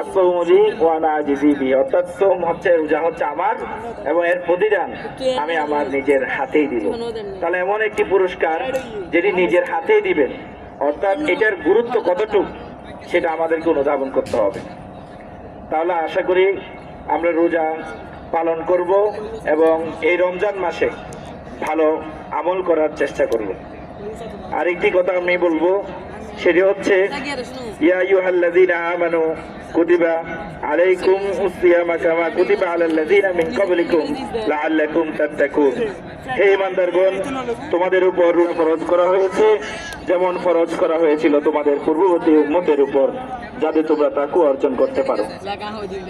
আসৌমুলি ওয়া আনা আজিজি বিহি, অর্থাৎ সোম হচ্ছে, রোজা হচ্ছে আমার এবং এর প্রতিদান আমি আমার নিজের হাতেই দিব। তাহলে এমন একটি পুরস্কার যেটি নিজের হাতেই দিবেন, অর্থাৎ এটার গুরুত্ব কতটুকু সেটা আমাদেরকে অনুধাবন করতে হবে। তাহলে আশা করি আমরা রোজা পালন করব এবং এই রমজান মাসে ভালো আমল করার চেষ্টা করব। আরেকটি কথা আমি বলবো, সেটি হচ্ছে ইয়া আইয়ুহাল্লাযীনা আমানু কুতিবা আলাইকুমুস সিয়ামু কামা কুতিবা আলাল্লাযীনা মিন ক্বাবলিকুম লাআল্লাকুম তাত্তাকুন। হে ঈমানদারগণ, তোমাদের উপর রোজা ফরজ করা হয়েছে যেমন ফরজ করা হয়েছিল তোমাদের পূর্ববর্তী উম্মতের উপর, যাতে তোমরা তাকওয়া অর্জন করতে পারো।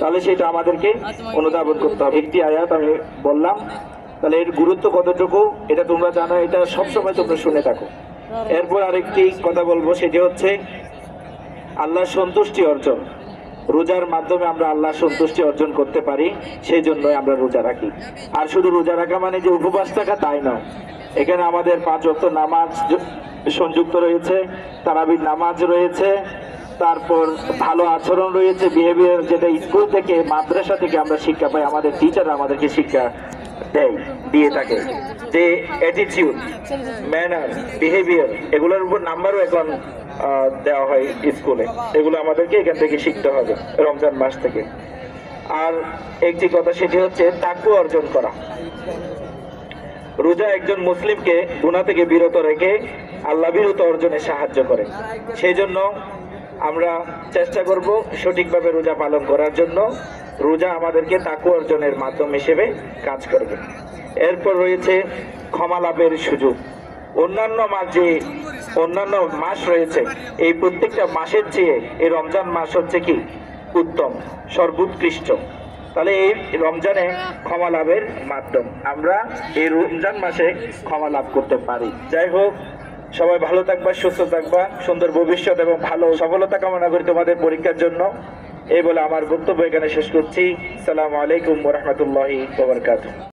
তাহলে সেটা আমাদেরকে অনুধাবন করতে হবে। একটি আয়াত আমি বললাম, তাহলে এর গুরুত্ব কতটুকু এটা তোমরা জানো, এটা সবসময় তোমরা শুনে থাকো। এরপর আরেকটি কথা বলবো, সেটি হচ্ছে আল্লাহর সন্তুষ্টি অর্জন। রোজার মাধ্যমে আমরা আল্লাহর সন্তুষ্টি অর্জন করতে পারি, সেই জন্যই আমরা রোজা রাখি। আর শুধু রোজা রাখা মানে যে উপবাস থাকা তাই নয়, এখানে আমাদের 5 ওয়াক্ত নামাজ সংযুক্ত রয়েছে, তারাবির নামাজ রয়েছে, তারপর ভালো আচরণ রয়েছে, বিহেভিয়ার, যেটা স্কুল থেকে মাদ্রাসা থেকে আমরা শিক্ষা পাই, আমাদের টিচাররা আমাদেরকে শিক্ষা দিয়ে থাকে, যে অ্যাটিটিউড, ম্যানার, বিহেভিয়ার, এগুলোর উপর নাম্বারও এখন দেওয়া হয় স্কুলে। এগুলো আমাদেরকে এখান থেকে শিখতে হবে রমজান মাস থেকে। আর একটি কথা, সেটি হচ্ছে তাকওয়া অর্জন করা। রোজা একজন মুসলিমকে গুনাহ থেকে বিরত রেখে আল্লাহ ভীরুতা অর্জনে সাহায্য করে। সেই জন্য আমরা চেষ্টা করব সঠিকভাবে রোজা পালন করার জন্য। রোজা আমাদেরকে তাকওয়া অর্জনের মাধ্যম হিসেবে কাজ করবে। এরপর রয়েছে ক্ষমা লাভের সুযোগ। অন্যান্য মাস রয়েছে, এই প্রত্যেকটা মাসের চেয়ে এই রমজান মাস হচ্ছে কি উত্তম, সর্বোৎকৃষ্ট। তাহলে এই রমজানে ক্ষমা লাভের মাধ্যম, আমরা এই রমজান মাসে ক্ষমা লাভ করতে পারি। যাই হোক, সবাই ভালো থাকবা, সুস্থ থাকবা, সুন্দর ভবিষ্যৎ এবং ভালো সফলতা কামনা করি তোমাদের পরীক্ষার জন্য। এই বলে আমার বক্তব্য এখানে শেষ করছি। আসসালামু আলাইকুম ওয়া রাহমাতুল্লাহি ওয়া বারাকাতুহু।